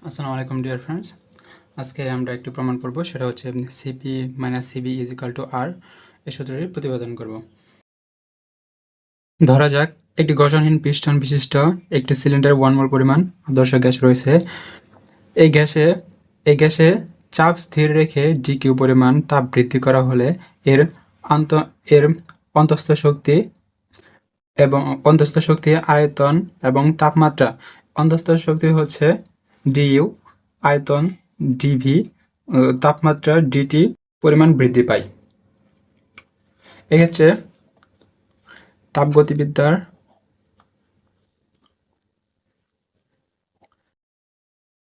আসসালামু আলাইকুম dear friends. আজকে আমরা একটি প্রমাণ করব, সেটা হচ্ছে CP minus CV is equal to R এই সূত্রটি প্রতিপাদন করব। ধরা যাক একটি ঘর্ষণহীন পিস্টন বিশিষ্ট একটি সিলিন্ডার 1 মোল পরিমাণ আদর্শ গ্যাস রয়েছে। এই গ্যাসে চাপ স্থির রেখে ডিকিউ পরিমাণ তাপ বৃদ্ধি করা হলে এর আন্ত এর অন্তস্থ শক্তি আয়তন এবং তাপমাত্রা। অন্তস্থ শক্তি হচ্ছে ডিইউ, আয়তন ডিভি, তাপমাত্রা ডিটি পরিমাণ বৃদ্ধি পায়। এক্ষেত্রে তাপগতিবিদ্যার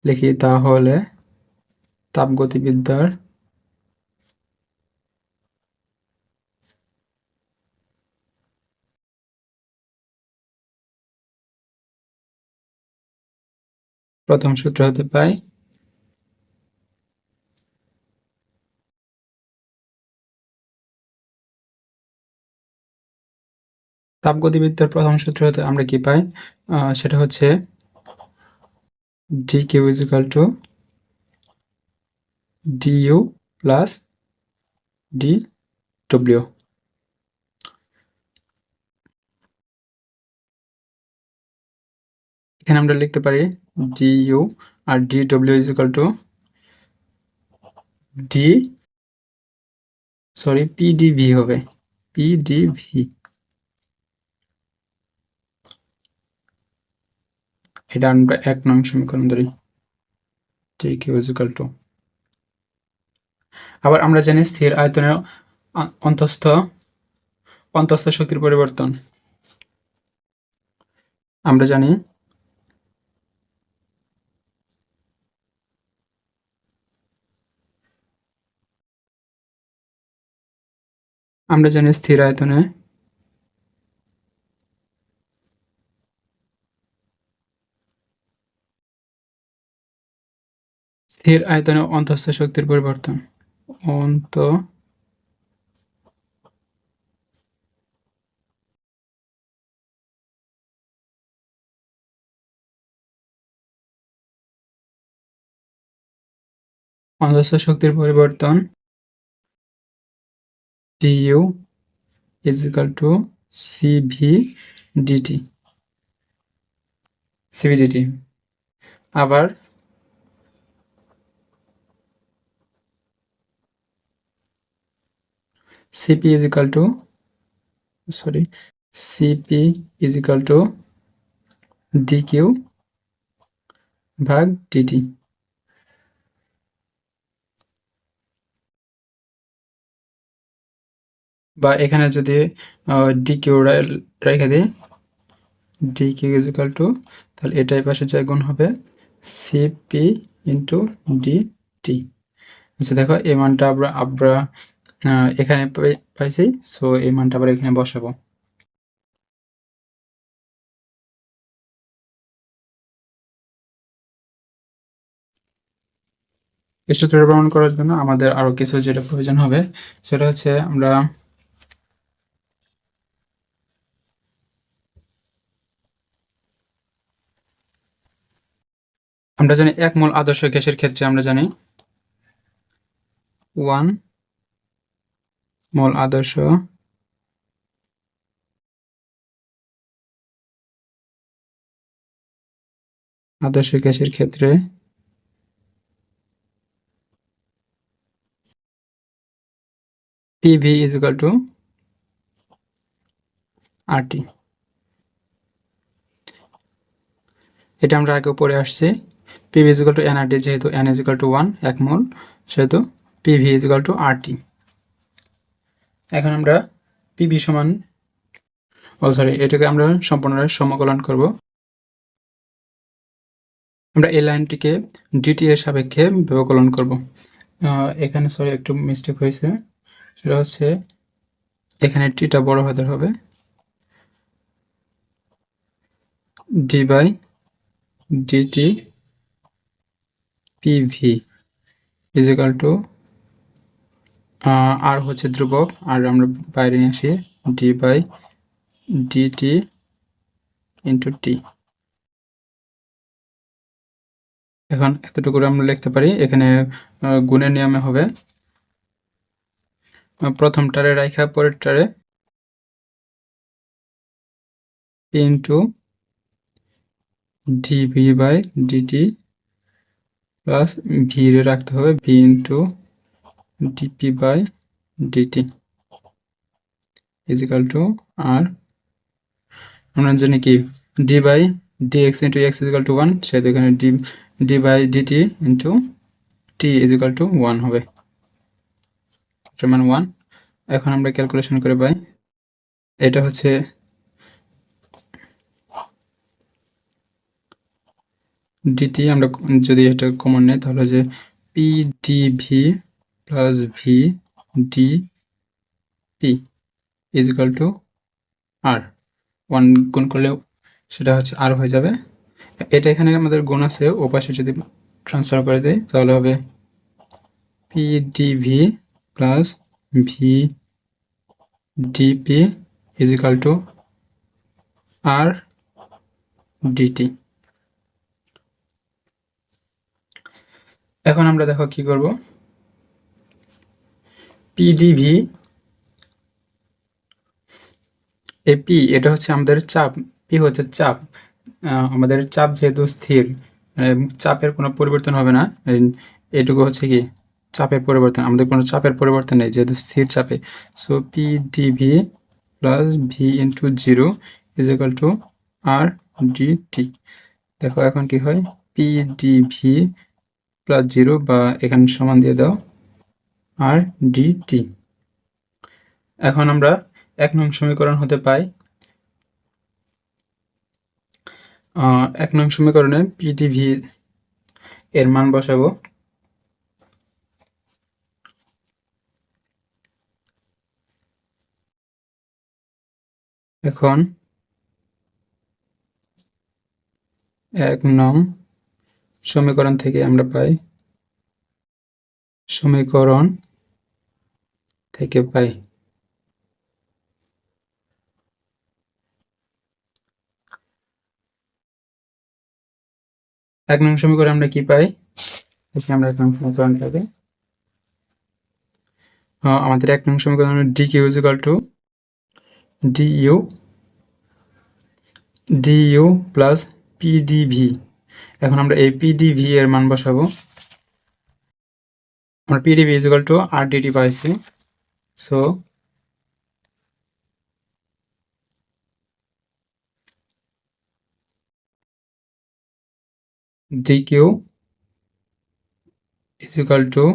লিখি, তাহলে তাপগতিবিদ্যার প্রথম সূত্র হতে পাই তাপগতিবিদ্যার প্রথম সূত্র হতে আমরা কি পাই, সেটা হচ্ছে D Q is equal to DU plus D W. এখানে আমরা লিখতে পারি ডিইউ আর D W is equal to PDV হবে, পিডিভি। এটা আমরা 1 নং সমীকরণ ধরি, T Q is equal to. আবার আমরা জানি স্থির আয়তনের অন্তস্থ শক্তির পরিবর্তন। আমরা জানি স্থির আয়তনে অন্তস্থ শক্তির পরিবর্তন, অন্তস্থ শক্তির পরিবর্তন du is equal to cv dt। আবার cp is equal to dq ভাগ dt। বা এখানে যদি dq রেখে দিই, dq is equal to, তাহলে এটাই পাশে যা গুণ হবে cp ইন্টু dt। আচ্ছা দেখো, এই মানটা আমরা এখানে পাইছি, সো এই মানটা আবার এখানে বসাবো। এই সূত্রটা প্রমাণ করার জন্য আমাদের আরো কিছু যেটা প্রয়োজন হবে, সেটা হচ্ছে আমরা জানি 1 মোল আদর্শ গ্যাসের ক্ষেত্রে আমরা জানি 1 মোল আদর্শ গ্যাসের ক্ষেত্রে PV is equal to RT। এটা আমরা আগে পড়ে আসছি, PV is equal to nRT, যেহেতু n is equal to 1 1 মোল, সেহেতু PV is equal to RT। এখন আমরা PV সমান এটাকে আমরা সম্পূর্ণভাবে সমাকলন করব। আমরা এই লাইনটিকে DT এর সাপেক্ষে ব্যবকলন করব। এখানে একটু মিস্টেক হয়েছে, সেটা হচ্ছে এখানে টিটা বড় হাতের হবে, d by dt PV is equal to, R হচ্ছে ধ্রুবক, আর আমরা বাইরে নিয়ে আসি d by dt into t। এখন এতটুকু আমরা লিখতে পারি। এখানে গুণের নিয়মে হবে প্রথমটারে রাইখা পরেরটারে p into dv by dt plus v রে রাখতে হবে v into dp by dt is equal to R আমরা জানি কি d by dx into x is equal to 1, সেহেতু এখানে d by dt into t is equal to 1 হবে, এটার মান 1। এখন আমরা ক্যালকুলেশন করে পাই এটা হচ্ছে ডিটি। আমরা যদি এটা কমন নেই তাহলে যে p DV plus v d p is equal to R 1 গুণ করলেও সেটা হচ্ছে আর হয়ে যাবে। এটা এখানে আমাদের গুণ আছে, ওপাশে যদি ট্রান্সফার করে দেয় তাহলে হবে p DV plus v dp is equal to R dt. এখন আমরা দেখো কি করব, পিডিভি এই পি এটা হচ্ছে আমাদের চাপ, পি হচ্ছে চাপ। আমাদের চাপ যেহেতু স্থির, চাপের কোনো পরিবর্তন হবে না, এটুকু হচ্ছে কি চাপের পরিবর্তন, আমাদের কোনো চাপের পরিবর্তন নেই যেহেতু স্থির চাপে। So P DV plus V into 0 is equal to R DT. দেখো এখন কি হয়, পি ডিভি প্লাস 0 বা এখানে সমান দিয়ে দাও আর ডিটি। এখন আমরা 1 নং সমীকরণ হতে পাই 1 নং সমীকরণে পিডিভি এর মান বসাবো। এখন 1 নং সমীকরণ থেকে আমরা পাই সমীকরণ থেকে পাই 1 নং সমীকরণ আমরা কি পাই, এখানে আমরা 1 নং সমীকরণ পাই আমাদের 1 নং সমীকরণ dq is equal to DU plus pdv. এখন আমরা এই পিডিভি এর মান বসাবো, আমরা pdv is equal to R dt পাইছি। So dq is equal to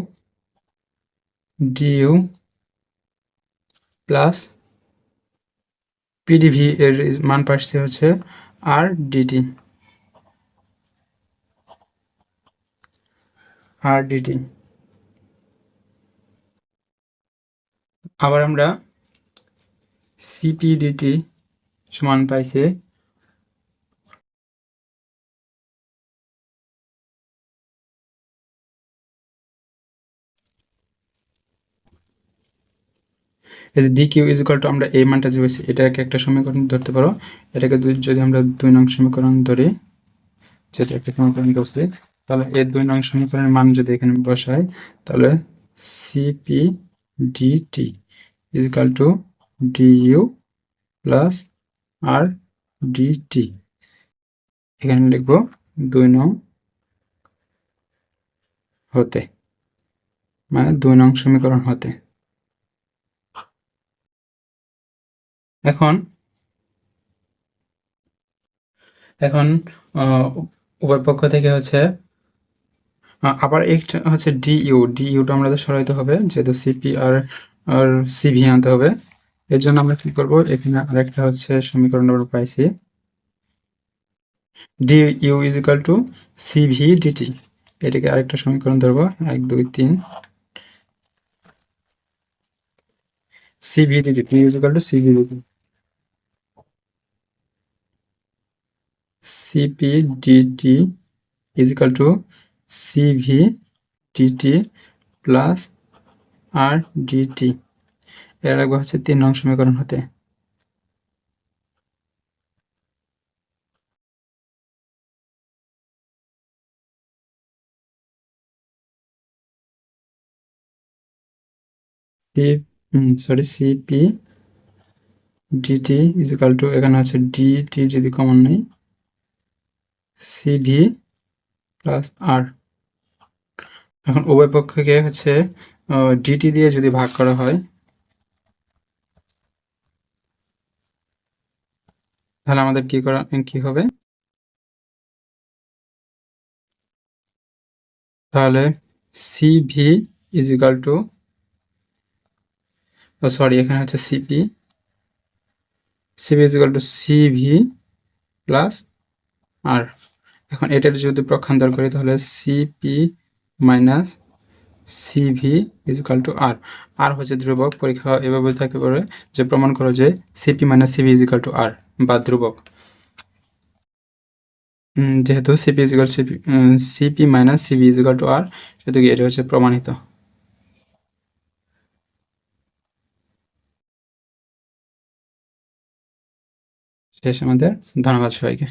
DU plus pdv এর মান পাচ্ছি হচ্ছে আর ডিটি আবার আমরা সিপিডিটি সমান পাইছে এই যে ডিকিউ ইজ ইকুয়াল টু আমরা এই মানটা যে পাইছি এটাকে একটা সমীকরণ ধরতে পারো, এটাকে যদি আমরা 2 নং সমীকরণ ধরি, যেটা একটা সমীকরণ ধরছি, তাহলে এই 2 নং সমীকরণের মান যদি এখানে বসাই তাহলে CP DT is equal to DU plus R DT. এখানে লিখবো 2 নং হতে, মানে 2 নং সমীকরণ হতে। এখন উভয় পক্ষ থেকে হচ্ছে আবার একটা হচ্ছে ডিইউটা আমাদের সরাইতে হবে যেহেতু সিপি আর সিভি আনতে হবে। এর জন্য আমরা কি করব, এখানে আরেকটা হচ্ছে সমীকরণ আমরা পাইছি DU is equal to CV DT, এটাকে আরেকটা সমীকরণ ধরবো 1 2 3 CV DT is equal to CV DT, CP DT is equal to CV DT plus R DT. এর রাখবো হচ্ছে 3 নং সমীকরণ হতে। CP DT is equal to, এখানে হচ্ছে ডিটি যদি কমন নেই, সিভি প্লাস আর। এখন উভয় পক্ষকে হচ্ছে ডিটি দিয়ে যদি ভাগ করা হয় তাহলে আমাদের কি হবে, তাহলে CV is equal to, sorry এখানে হচ্ছে CP is equal to CV plus R. এখন এটার যদি পক্ষান্তর করি তাহলে CP minus CV is equal to R. আর হচ্ছে ধ্রুবক, পরীক্ষা এভাবে থাকতে পারে যে প্রমাণ করো যে CP minus CV is equal to R বা ধ্রুবক। যেহেতু CP minus CV is equal to R, সেহেতু এটা হচ্ছে প্রমাণিত। শেষ আমাদের। ধন্যবাদ সবাইকে।